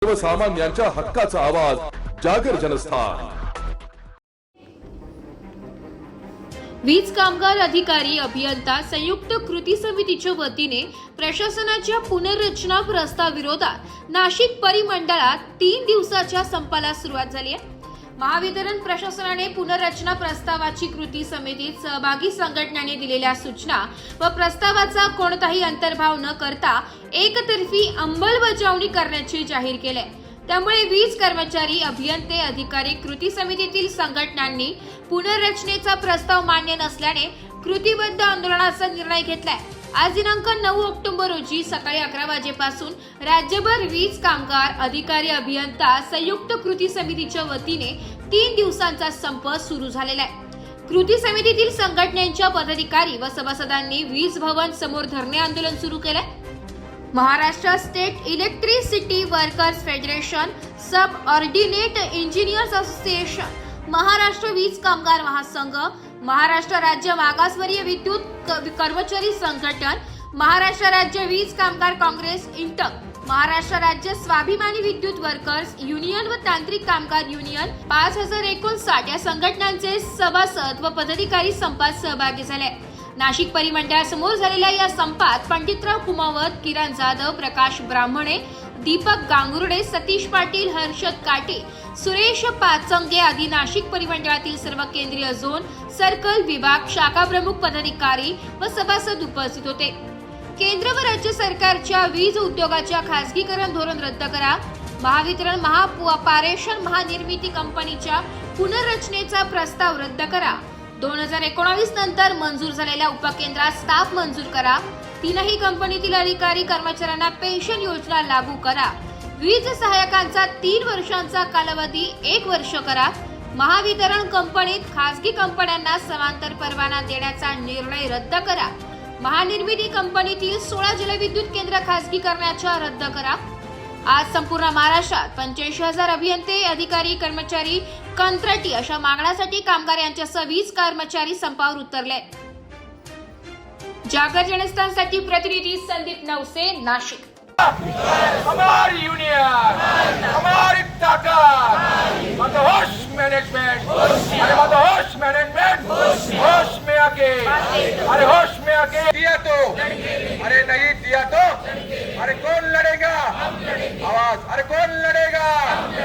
सर्वसामान्यांच्या हक्काचा आवाज जागर जनस्थान। वीज कामगार अधिकारी अभियंता संयुक्त कृती समितीच्या वतीने प्रशासनाच्या पुनर्रचना प्रस्तावाविरोधात नाशिक परिमंडळात 3 दिवसाच्या संपाला सुरुवात झाली आहे। महावितरण प्रशासनाने पुनर्रचना प्रस्तावाची कृती समितीत सहभागी संघटनांनी दिलेल्या सूचना व प्रस्तावाचा कोणताही अंतर्भाव न करता एकतर्फी अंमलबजावणी करण्याचे जाहीर केले। त्यामुळे वीज कर्मचारी अभियंते अधिकारी कृती समितीतील संघटनांनी पुनर्रचनेचा प्रस्ताव मान्य नसल्याने कृतीबद्ध आंदोलनाचा निर्णय घेतलाय। आज दिनांक 9 ऑक्टोबर रोजी सकाळी 11 वाजेपासून राज्यभर वीज कामगार अधिकारी अभियंता संयुक्त कृती समितीच्या वतीने 3 दिवसांचा संप सुरू झालेला आहे। कृती समितीतील संघटनेच्या पदाधिकारी व सभासदांनी वीज भवन समोर धरणे आंदोलन सुरू केले। Maharashtra state electricity workers federation, subordinate engineers association, Maharashtra वीज कामगार महासंघ, महाराष्ट्र राज्य मागासवर्गीय विद्युत कर्मचारी संघटन, महाराष्ट्र राज्य वीज कामगार काँग्रेस इंटक, महाराष्ट्र राज्य स्वाभिमानी विद्युत वर्कर्स युनियन व तांत्रिक कामगार युनियन 5059 या संघटनांचे सभासद व पदाधिकारी संपात सहभागी झाले। नाशिक परिमंडळासमोर झालेल्या या संपात पंडितराव कुमावत, किरण जाधव, प्रकाश ब्राह्मणे, दीपक गांगुर्डे, सतीश पाटील, हर्षद काटे, सुरेश पाचंगे आदी नाशिक परिमंडळातील सर्व केंद्रीय झोन, सर्कल, विभाग, शाखा प्रमुख, पदाधिकारी व सभासद उपस्थित होते। केंद्र व राज्य सरकारच्या वीज उद्योगाच्या खासगीकरण धोरण रद्द करा, महावितरण महापारेषण महानिर्मिती कंपनीच्या पुनर्रचनेचा प्रस्ताव रद्द करा, 2019 नंतर मंजूर झालेल्या उपकेंद्रात स्टाफ मंजूर करा, 3ही कंपनीतील अधिकारी कर्मचाऱ्यांना पेन्शन योजना लागू करा, वीज सहाय्यकांचा 3 वर्षांचा कालावधी 1 वर्ष करा, महावितरण कंपनीत खासगी कंपन्यांना समांतर परवाना देण्याचा निर्णय रद्द करा, महानिर्मिती कंपनीतील 16 जलविद्युत केंद्र खासगीकरणाच्या रद्द करा। आज संपूर्ण महाराष्ट्रात 85,000 अभियंते, अधिकारी, कर्मचारी, कंत्राटी अशा मागण्यासाठी कामगार यांच्यासह वीज कर्मचारी संपावर उतरले। जागर जनस्थानसाठी प्रतिनिधी संदीप नवसे, नाशिक। हमारी यूनियन, हमारी ताकत, मदहोश मैनेजमेंट, अरे मदहोश मैनेजमेंट, होश में आके, अरे होश में आके दिया तो, अरे नहीं दिया तो, अरे कौन लड़ेगा? आवाज, अरे